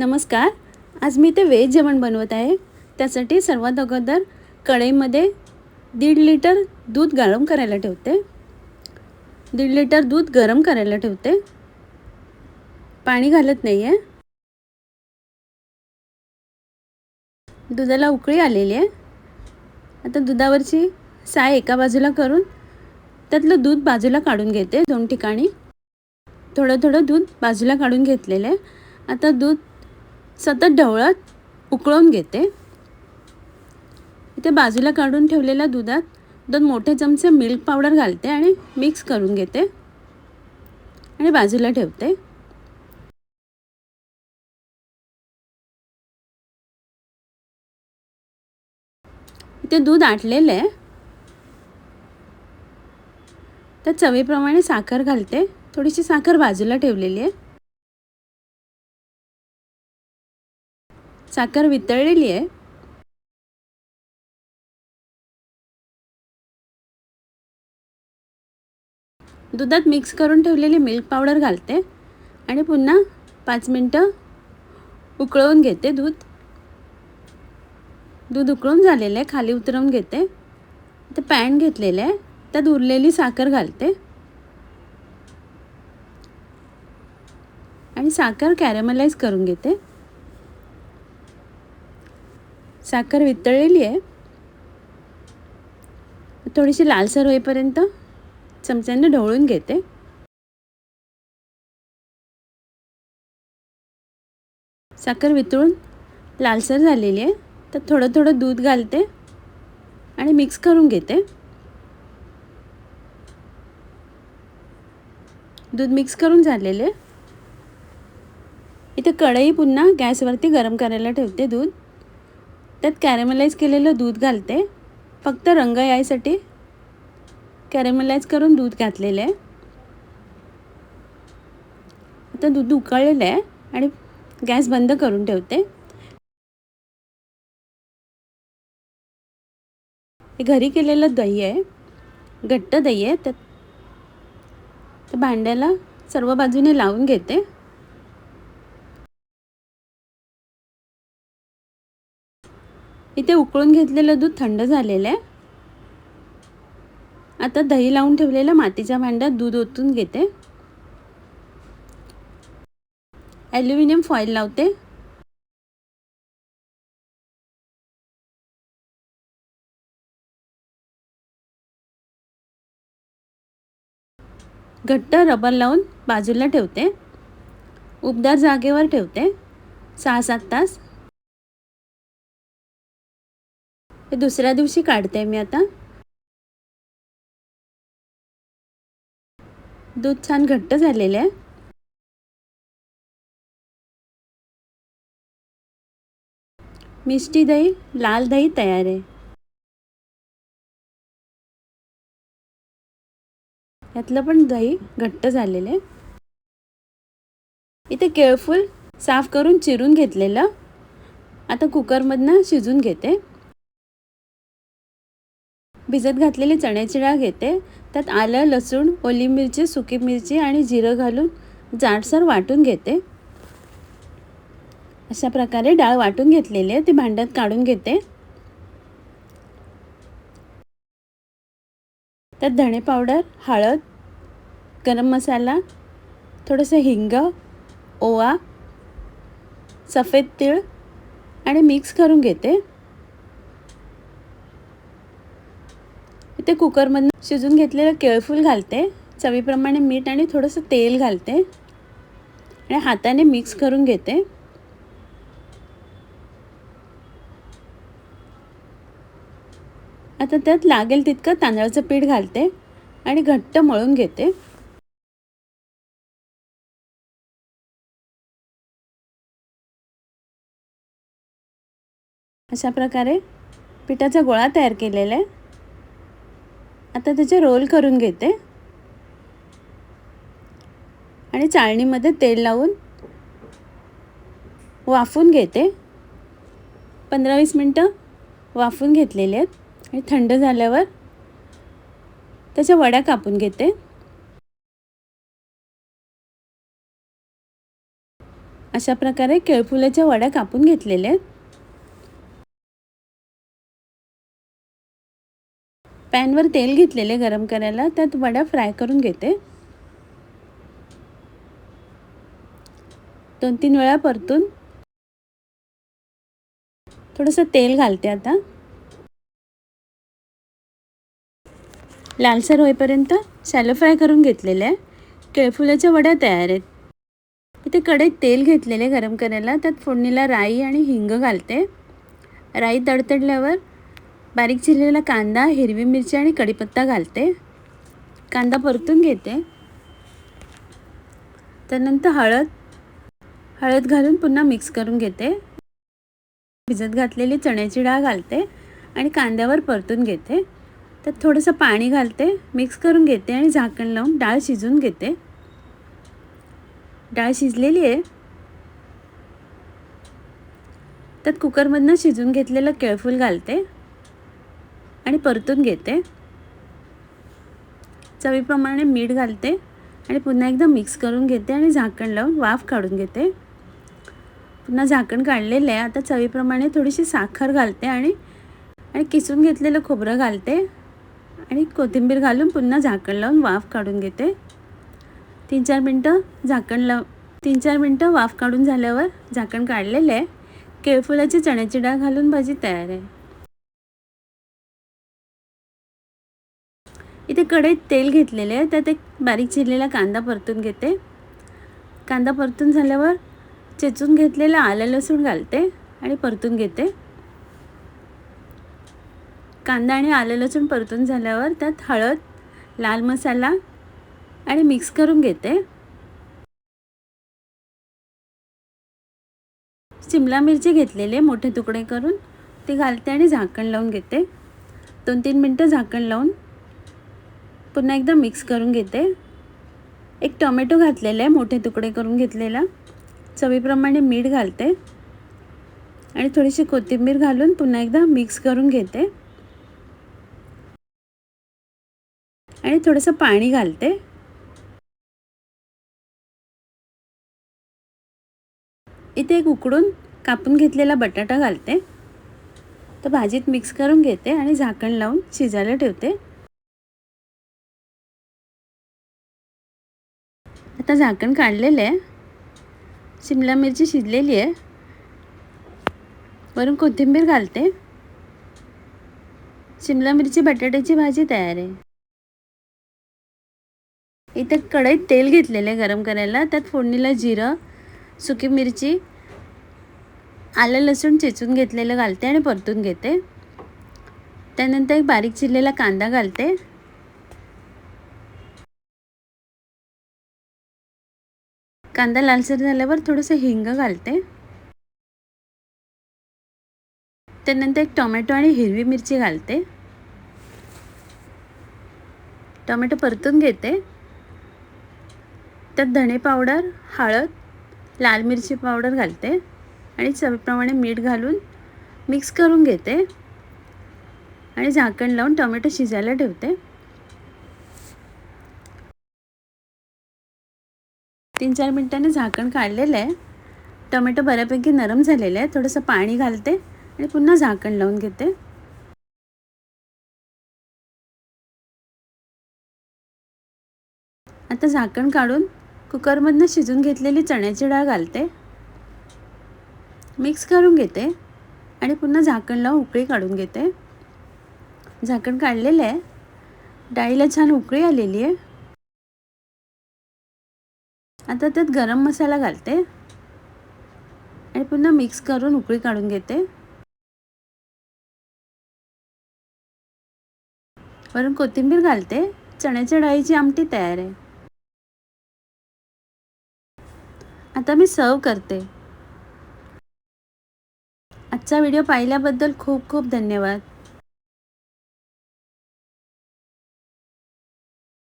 नमस्कार. आज मी ते व्हेज जेवण बनवत आहे. त्यासाठी सर्वात अगोदर कढईमध्ये 1.5 लिटर दूध गरम करायला ठेवते. 1.5 लिटर दूध गरम करायला ठेवते. पाणी घालत नाही आहे. दुधाला उकळी आलेली आहे. आता दुधावरची साय एका बाजूला करून त्यातलं दूध बाजूला काढून घेते. 2 ठिकाणी थोडं दूध बाजूला काढून घेतलेलं आहे. आता दूध सतत ढवळत उकळून घेते. इथे बाजूला काढून ठेवलेल्या दुधात 2 मोठे चमचे मिल्क पावडर घालते आणि मिक्स करून घेते आणि बाजूला ठेवते. इथे दूध आटलेलं आहे. तर चवीप्रमाणे साखर घालते. थोडीशी साखर बाजूला ठेवलेली आहे. साखर वितळलेली आहे. दुधात मिक्स करून ठेवलेली मिल्क पावडर घालते आणि पुन्हा 5 मिनिटं उकळवून घेते. दूध उकळून झालेलं आहे. खाली उतरवून घेते. ते पॅन घेतलेलं आहे. त्यात उरलेली साखर घालते आणि साखर कॅरमलाइज करून घेते. साखर वितळलेली आहे. थोडीशी लालसर होईपर्यंत चमच्याने ढवळून घेते. साखर वितळून लालसर झालेली आहे. तर थोडं दूध घालते आणि मिक्स करून घेते. दूध मिक्स करून झालेले. इथे कढई पुन्हा गॅसवरती गरम करायला ठेवते. दूध त्यात कॅरमलाइज केलेलं दूध घालते. फक्त रंग यायसाठी कॅरमलाइज करून दूध घातलेलं आहे. आता दूध उकळलेलं आहे आणि गॅस बंद करून ठेवते. हे घरी केलेलं दही आहे. घट्ट दही आहे. तर भांड्याला सर्व बाजूने लावून घेते. इथे उकळून घेतलेलं दूध थंड झालेलं आहे. आता दही लावून ठेवलेल्या मातीच्या भांड्यात दूध ओतून घेते. ॲल्युमिनियम फॉईल लावते. घट्ट रबर लावून बाजूला ठेवते. उबदार जागेवर ठेवते 6-7 तास. हे दुसऱ्या दिवशी काढते मी. आता दूध छान घट्ट झालेलं आहे. मिष्टी दही, लाल दही तयार आहे. यातलं पण दही घट्ट झालेलं आहे. इथे केळफूल साफ करून चिरून घेतलेलं. आता कुकरमधनं शिजून घेते. भिजत घातलेली चण्याची डाळ घेते. त्यात आलं, लसूण, ओली मिरची, सुकी मिरची आणि जिरं घालून जाडसर वाटून घेते. अशा प्रकारे डाळ वाटून घेतलेली आहे. ती भांड्यात काढून घेते. त्यात धणे पावडर, हळद, गरम मसाला, थोडंसं हिंग, ओवा, सफेद तीळ आणि मिक्स करून घेते. इथे कुकरमधून शिजून घेतलेलं केळफूल घालते. चवीप्रमाणे मीठ आणि थोडंसं तेल घालते आणि हाताने मिक्स करून घेते. आता त्यात लागेल तितकं तांदळाचं पीठ घालते आणि घट्ट मळून घेते. अशा प्रकारे पिठाचा गोळा तयार केलेला आहे. आता त्याचे रोल करून घेते आणि चाळणीमध्ये तेल लावून वाफून घेते. 15-20 मिनटं वाफून घेतलेले आहेत आणि थंड झाल्यावर त्याच्या वड्या कापून घेते. अशा प्रकारे केळफुलाच्या वड्या कापून घेतलेल्या आहेत. पॅनवर तेल घेतलेले गरम करायला, त्यात वड्या फ्राय करून घेते. 2-3 वेळा परतून थोडंसं तेल घालते. आता लालसर होईपर्यंत शॅलो फ्राय करून घेतलेल्या केळफुलाच्या वड्या तयार आहेत. इथे कढईत तेल घेतलेले गरम करायला, त्यात फोडणीला राई आणि हिंग घालते. राई तडतडल्यावर बारीक चिरलेला कांदा, हिरवी मिरची आणि कढीपत्ता घालते. कांदा परतून घेते. त्यानंतर हळद घालून पुन्हा मिक्स करून घेते. भिजत घातलेली चण्याची डाळ घालते आणि कांद्यावर परतून घेते. त्यात थोडंसं पाणी घालते, मिक्स करून घेते आणि झाकण लावून डाळ शिजवून घेते. डाळ शिजलेली आहे. त्यात कुकरमधनं शिजवून घेतलेलं केळफूल घालते आणि परतून घेते. चवीप्रमाणे मीठ घालते आणि पुन्हा एकदा मिक्स करून घेते आणि झाकण लावून वाफ काढून घेते. पुन्हा झाकण काढलेलं आहे. आता चवीप्रमाणे थोडीशी साखर घालते आणि किसून घेतलेलं खोबरं घालते आणि कोथिंबीर घालून पुन्हा झाकण लावून वाफ काढून घेते. 3-4 मिनटं वाफ काढून झाल्यावर झाकण काढलेलं आहे. केळफुलाची चण्याची डाळ घालून भाजी तयार आहे. इथे कढईत तेल घेतलेले आहे, त्यात एक बारीक चिरलेला कांदा परतून घेते. कांदा परतून झाल्यावर चेचून घेतलेलं आलं लसूण घालते आणि परतून घेते. कांदा आणि आलं लसूण परतून झाल्यावर त्यात हळद, लाल मसाला आणि मिक्स करून घेते. शिमला मिरची घेतलेले मोठे तुकडे करून ते घालते आणि झाकण लावून घेते. 2-3 मिनटं झाकण लावून पुन्हा एकदा मिक्स करून घेते. एक टोमॅटो घातलेला आहे मोठे तुकडे करून घेतलेला. चवीप्रमाणे मीठ घालते आणि थोडीशी कोथिंबीर घालून पुन्हा एकदा मिक्स करून घेते आणि थोडंसं पाणी घालते. इथे एक उकडून कापून घेतलेला बटाटा घालते. तर भाजीत मिक्स करून घेते आणि झाकण लावून शिजायला ठेवते. आता झाकण काढलेलं आहे. शिमला मिरची शिजलेली आहे. वरून कोथिंबीर घालते. शिमला मिरची बटाट्याची भाजी तयार आहे. इथे कढईत तेल घेतलेलं आहे गरम करायला, त्यात फोडणीला जिरं, सुकी मिरची, आलं लसूण चेचून घेतलेलं घालते आणि परतून घेते. त्यानंतर एक बारीक चिरलेला कांदा घालते. कांदा लालसर झाल्यावर थोडंसं हिंग घालते. त्यानंतर एक टोमॅटो आणि हिरवी मिरची घालते. टोमॅटो परतून घेते. त्यात धणे पावडर, हळद, लाल मिरची पावडर घालते आणि चवीप्रमाणे मीठ घालून मिक्स करून घेते आणि झाकण लावून टोमॅटो शिजायला ठेवते. 3-4 मिनिटांनी झाकण काढलेलं आहे. टोमॅटो बऱ्यापैकी नरम झालेलं आहे. थोडंसं पाणी घालते आणि पुन्हा झाकण लावून घेते. आता झाकण काढून कुकरमधनं शिजून घेतलेली चण्याची डाळ घालते. मिक्स करून घेते आणि पुन्हा झाकण लावून उकळी काढून घेते. झाकण काढलेलं आहे. डाळीला छान उकळी आलेली आहे. आता त्यात गरम मसाला घालते आणि पुन्हा मिक्स करून उकळी काढून घेते. वरून कोथिंबीर घालते. चण्याच्या डाळीची आमटी तयार आहे. आता मी सर्व करते. आजचा व्हिडिओ पाहिल्याबद्दल खूप खूप धन्यवाद.